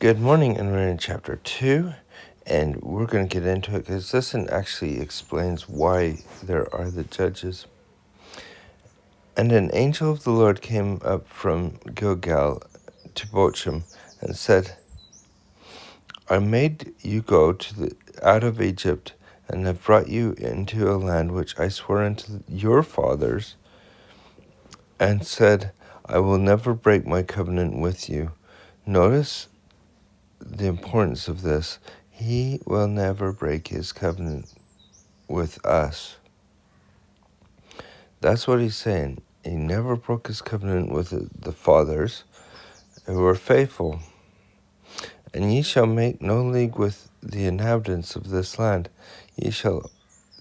Good morning, and we're in chapter 2, and we're going to get into it because this one actually explains why there are the judges. And an angel of the Lord came up from Gilgal to Bochum and said, I made you go out of Egypt and have brought you into a land which I swore unto your fathers, and said, I will never break my covenant with you. Notice the importance of this. He will never break his covenant with us. That's what he's saying. He never broke his covenant with the fathers who were faithful. And ye shall make no league with the inhabitants of this land. Ye shall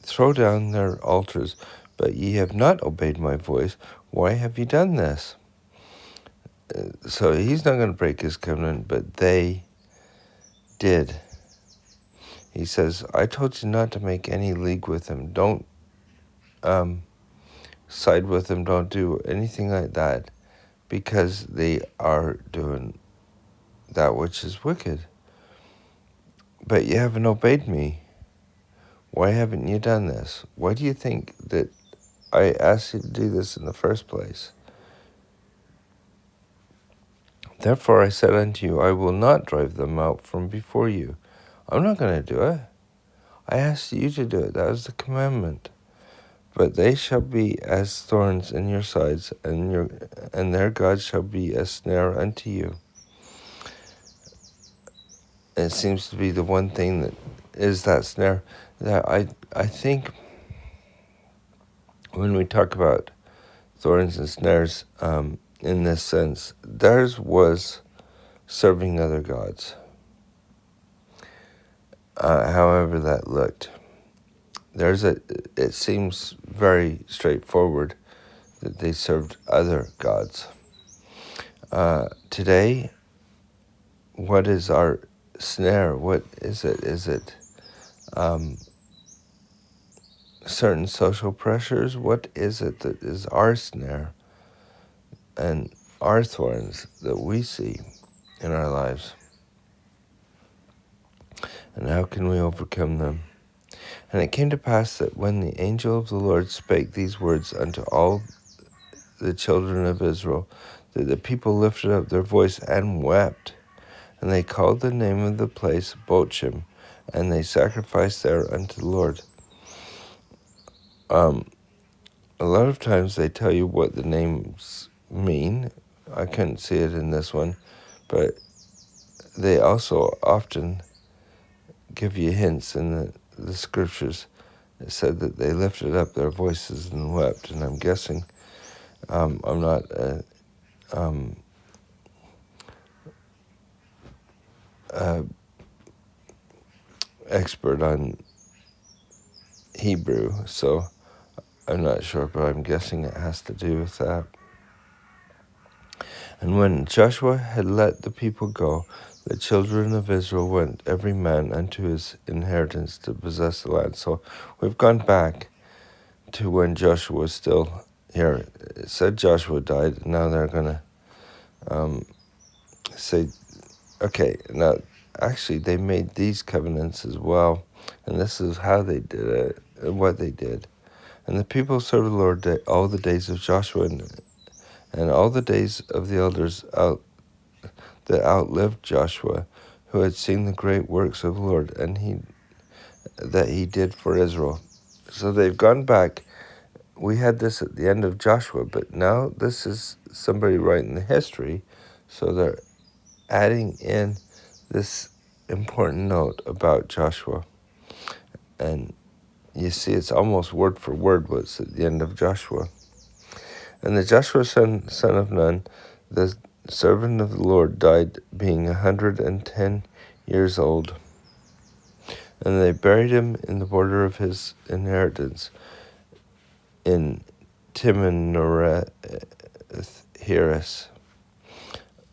throw down their altars, but ye have not obeyed my voice. Why have ye done this? So he's not going to break his covenant, but they did. He says, I told you not to make any league with them. Don't side with them. Don't do anything like that, because they are doing that which is wicked. But you haven't obeyed me. Why haven't you done this? Why do you think that I asked you to do this in the first place? Therefore I said unto you, I will not drive them out from before you. I'm not going to do it. I asked you to do it. That was the commandment. But they shall be as thorns in your sides, and their God shall be a snare unto you. It seems to be the one thing that is that snare. That I think when we talk about thorns and snares, in this sense, theirs was serving other gods. However that looked, it seems very straightforward that they served other gods. Today, what is our snare? What is it? Is it certain social pressures? What is it that is our snare and our thorns that we see in our lives? And how can we overcome them? And it came to pass that when the angel of the Lord spake these words unto all the children of Israel, that the people lifted up their voice and wept. And they called the name of the place Bochum, and they sacrificed there unto the Lord. A lot of times they tell you what the names mean. I couldn't see it in this one, but they also often give you hints in the scriptures. It said that they lifted up their voices and wept, and I'm guessing, I'm not expert on Hebrew, so I'm not sure, but I'm guessing it has to do with that. And when Joshua had let the people go, the children of Israel went every man unto his inheritance to possess the land. So we've gone back to when Joshua was still here. It said Joshua died, and now they're going to say, okay, now actually they made these covenants as well, and this is how they did it, and what they did. And the people served the Lord all the days of Joshua, and all the days of the elders that outlived Joshua, who had seen the great works of the Lord, and that he did for Israel. So they've gone back. We had this at the end of Joshua, but now this is somebody writing the history, so they're adding in this important note about Joshua. And you see, it's almost word for word what's at the end of Joshua. And the Joshua son of Nun, the servant of the Lord, died being 110 years old. And they buried him in the border of his inheritance in Timnath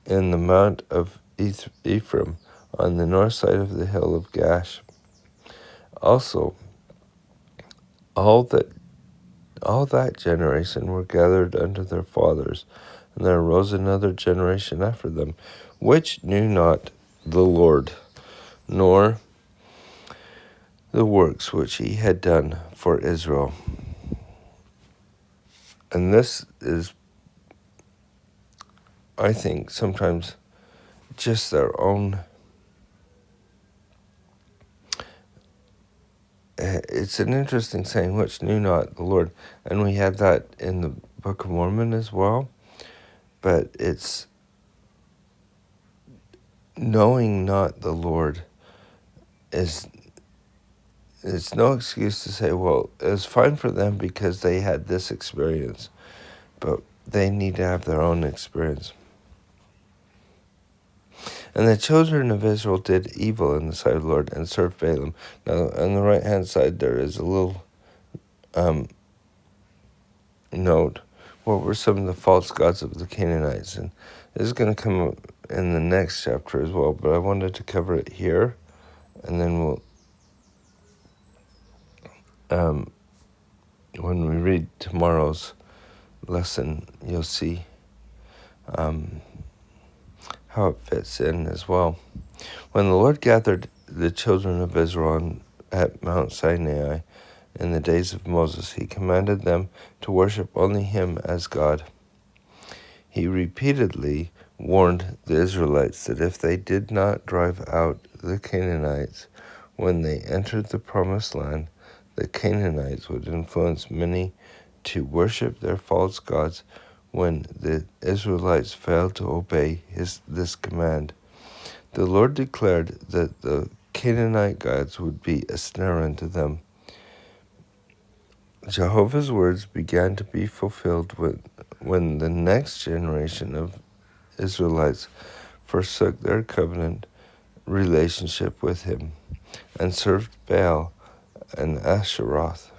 in the mount of Ephraim, on the north side of the hill of Gash. Also, all that generation were gathered unto their fathers, and there arose another generation after them, which knew not the Lord, nor the works which he had done for Israel. And this is, I think, sometimes just their own. It's an interesting saying, which knew not the Lord. And we had that in the Book of Mormon as well. But it's knowing not the Lord is, it's no excuse to say, well, it was fine for them because they had this experience. But they need to have their own experience. And the children of Israel did evil in the sight of the Lord and served Balaam. Now, on the right-hand side, there is a little note. What were some of the false gods of the Canaanites? And this is going to come up in the next chapter as well, but I wanted to cover it here, and then we'll, when we read tomorrow's lesson, you'll see how it fits in as well. When the Lord gathered the children of Israel at Mount Sinai in the days of Moses, he commanded them to worship only him as God. He repeatedly warned the Israelites that if they did not drive out the Canaanites when they entered the Promised Land, the Canaanites would influence many to worship their false gods when the Israelites failed to obey this command. The Lord declared that the Canaanite gods would be a snare unto them. Jehovah's words began to be fulfilled when the next generation of Israelites forsook their covenant relationship with him and served Baal and Asheroth.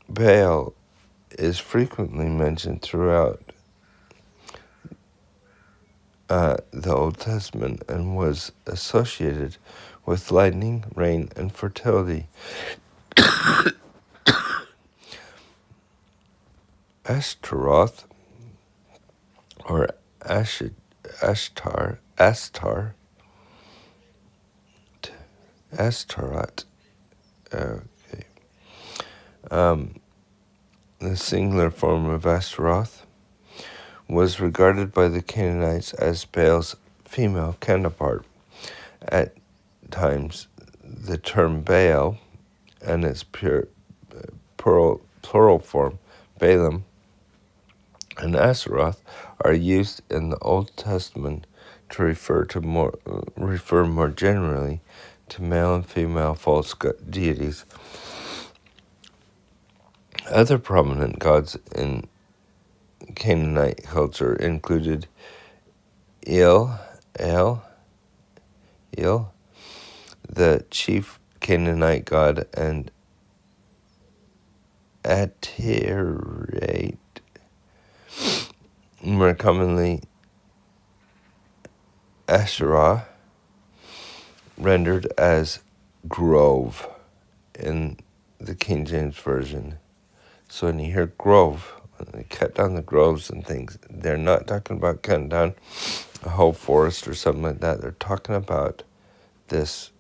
Baal is frequently mentioned throughout the Old Testament and was associated with lightning, rain, and fertility. Ashtaroth, or Ashtaroth, okay. The singular form of Ashtaroth was regarded by the Canaanites as Baal's female counterpart. At times, the term Baal and its plural form, Balaam, and Asheroth are used in the Old Testament to refer more generally to male and female false deities. Other prominent gods in Canaanite culture included El, the chief Canaanite god, and Atirate, more commonly Asherah, rendered as grove in the King James Version. So when you hear grove, when they cut down the groves and things, they're not talking about cutting down a whole forest or something like that. They're talking about this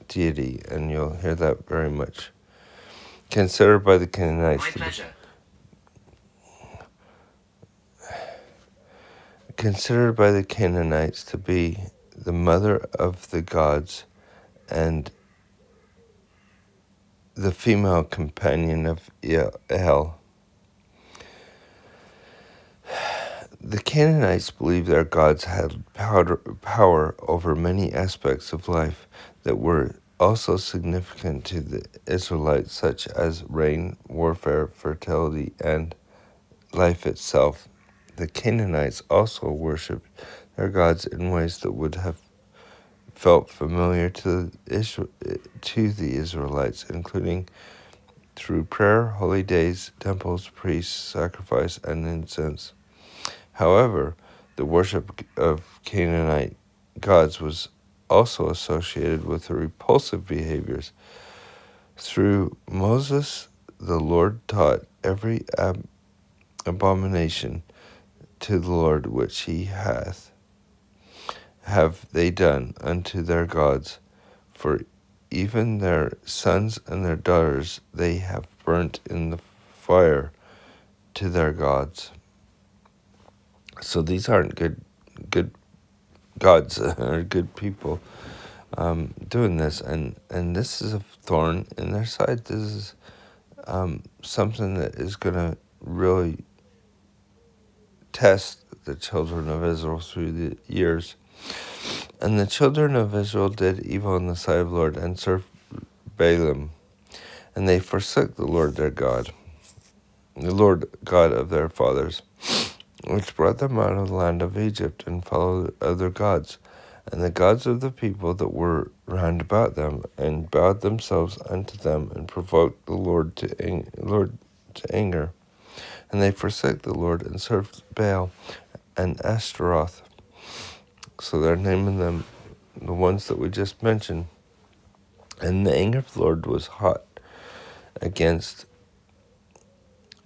deity, and you'll hear that very much. Considered by the Canaanites to be the mother of the gods and the female companion of El. The Canaanites believed their gods had power over many aspects of life that were also significant to the Israelites, such as rain, warfare, fertility, and life itself. The Canaanites also worshipped their gods in ways that would have felt familiar to the Israelites, including through prayer, holy days, temples, priests, sacrifice, and incense. However, the worship of Canaanite gods was also associated with repulsive behaviors. Through Moses, the Lord taught every abomination to the Lord which he hath. have they done unto their gods, for even their sons and their daughters they have burnt in the fire to their gods. So these aren't good gods or good people doing this, and this is a thorn in their side. This is something that is going to really test the children of Israel through the years. And the children of Israel did evil in the sight of the Lord, and served Balaam, and they forsook the Lord their God, the Lord God of their fathers, which brought them out of the land of Egypt, and followed other gods, and the gods of the people that were round about them, and bowed themselves unto them, and provoked the Lord to anger. And they forsook the Lord, and served Baal and Ashtaroth. So they're naming them the ones that we just mentioned. And the anger of the Lord was hot against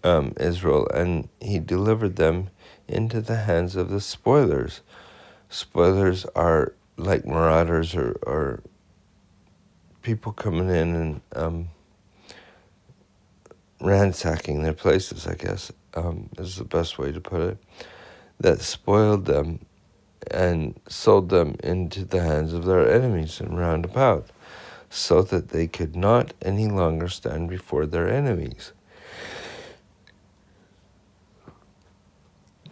Israel, and he delivered them into the hands of the spoilers. Spoilers are like marauders, or people coming in and ransacking their places, I guess, is the best way to put it, that spoiled them and sold them into the hands of their enemies and round about, so that they could not any longer stand before their enemies.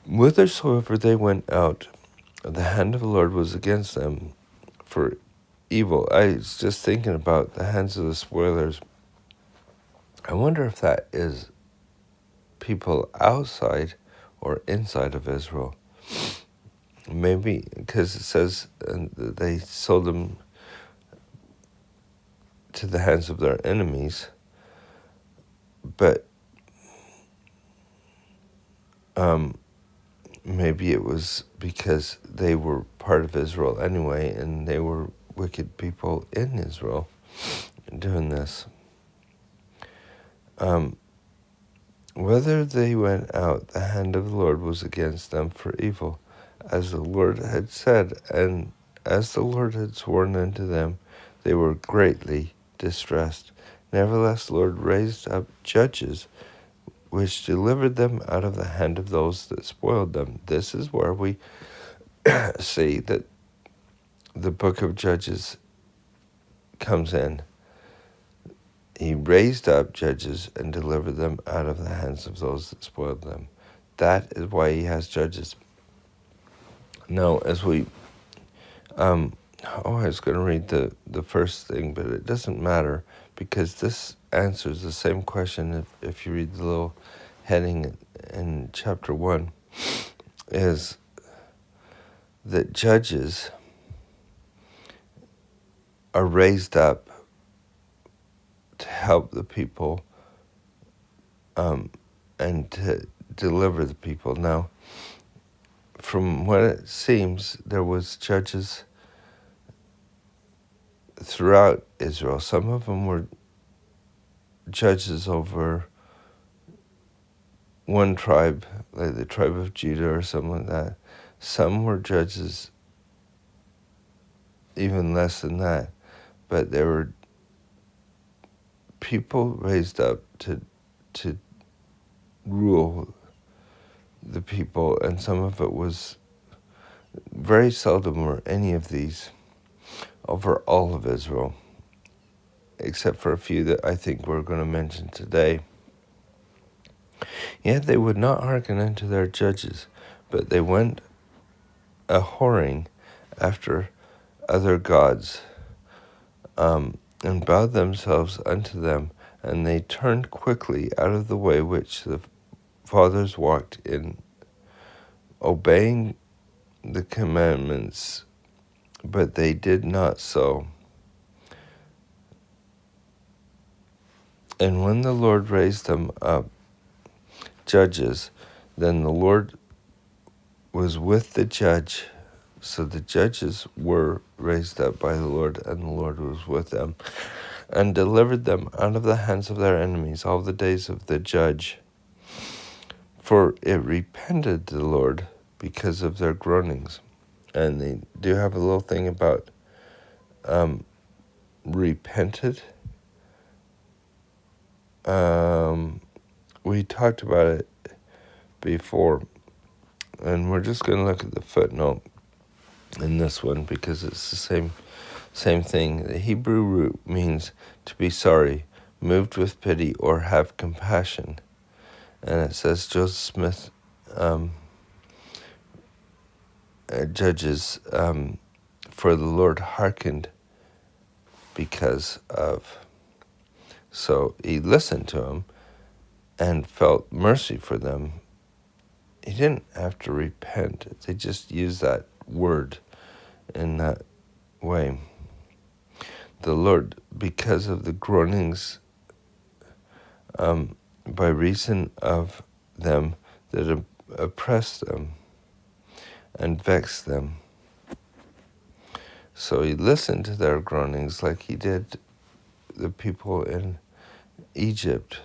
Whithersoever they went out, the hand of the Lord was against them for evil. I was just thinking about the hands of the spoilers. I wonder if that is people outside or inside of Israel. Maybe because it says they sold them to the hands of their enemies, but maybe it was because they were part of Israel anyway, and they were wicked people in Israel doing this. Whether they went out, the hand of the Lord was against them for evil, as the Lord had said, and as the Lord had sworn unto them, they were greatly distressed. Nevertheless, the Lord raised up judges, which delivered them out of the hand of those that spoiled them. This is where we see that the book of Judges comes in. He raised up judges and delivered them out of the hands of those that spoiled them. That is why he has judges. Now, as we, I was going to read the first thing, but it doesn't matter, because this answers the same question if you read the little heading in chapter 1, is that judges are raised up to help the people and to deliver the people. Now, from what it seems, there was judges throughout Israel. Some of them were judges over one tribe, like the tribe of Judah or something like that. Some were judges even less than that, but there were people raised up to rule the people, and some of it was, very seldom were any of these over all of Israel, except for a few that I think we're going to mention today. Yet they would not hearken unto their judges, but they went a-whoring after other gods, and bowed themselves unto them, and they turned quickly out of the way which the fathers walked in, obeying the commandments, but they did not so. And when the Lord raised them up judges, then the Lord was with the judge. So the judges were raised up by the Lord, and the Lord was with them, and delivered them out of the hands of their enemies all the days of the judge. For it repented the Lord because of their groanings. And they do have a little thing about repented. We talked about it before, and we're just going to look at the footnote in this one because it's the same thing. The Hebrew root means to be sorry, moved with pity, or have compassion. And it says Joseph Smith judges, for the Lord hearkened because of. So he listened to him and felt mercy for them. He didn't have to repent. They just used that word in that way. The Lord, because of the groanings by reason of them that oppressed them and vexed them. So he listened to their groanings like he did the people in Egypt.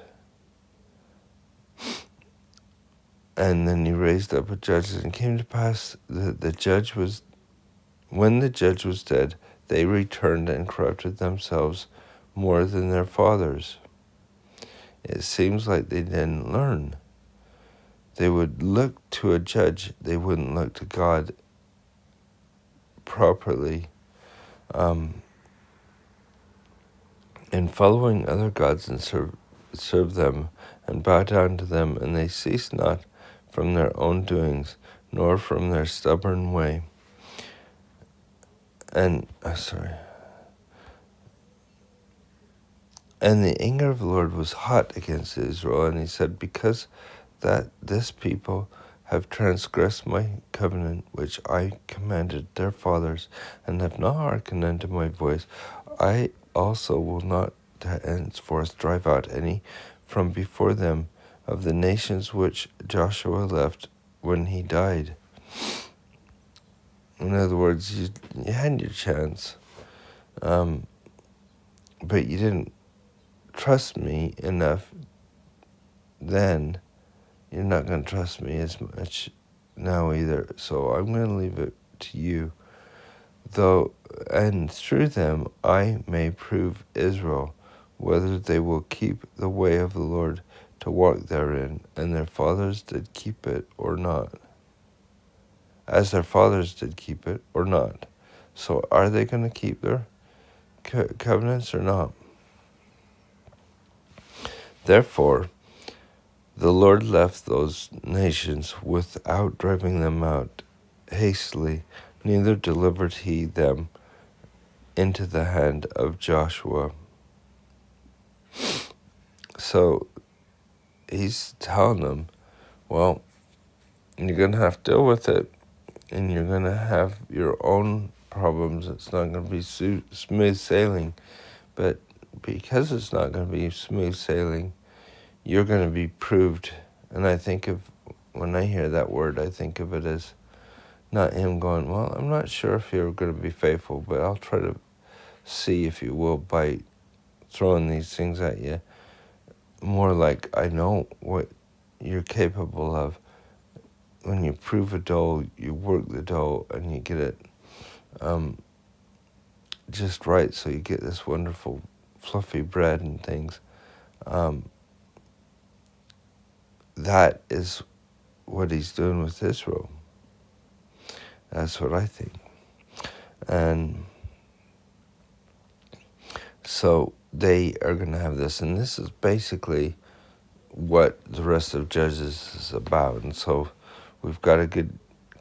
And then he raised up a judge, and it came to pass that when the judge was dead, they returned and corrupted themselves more than their fathers. It seems like they didn't learn. They would look to a judge. They wouldn't look to God properly. In following other gods and serve them and bow down to them, and they cease not from their own doings, nor from their stubborn way. And And the anger of the Lord was hot against Israel, and he said, because that this people have transgressed my covenant, which I commanded their fathers, and have not hearkened unto my voice, I also will not henceforth drive out any from before them of the nations which Joshua left when he died. In other words, you had your chance, but you didn't trust me enough then. You're not going to trust me as much now either. So I'm going to leave it to you. And through them I may prove Israel, whether they will keep the way of the Lord to walk therein, and their fathers did keep it or not. As their fathers did keep it or not. So are they going to keep their covenants or not? Therefore, the Lord left those nations without driving them out hastily, neither delivered he them into the hand of Joshua. So he's telling them, well, you're going to have to deal with it, and you're going to have your own problems. It's not going to be smooth sailing, but because it's not going to be smooth sailing, you're going to be proved. And when I hear that word, I think of it as not him going, well, I'm not sure if you're going to be faithful, but I'll try to see if you will by throwing these things at you. More like, I know what you're capable of. When you prove a dough, you work the dough and you get it just right, so you get this wonderful fluffy bread and things. That is what he's doing with Israel. That's what I think. And so they are going to have this, and this is basically what the rest of Judges is about. And so we've got a good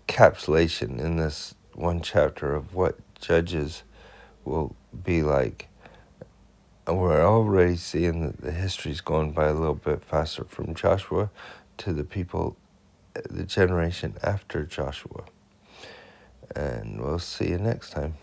encapsulation in this one chapter of what Judges will be like. And we're already seeing that the history's going by a little bit faster from Joshua to the people, the generation after Joshua. And we'll see you next time.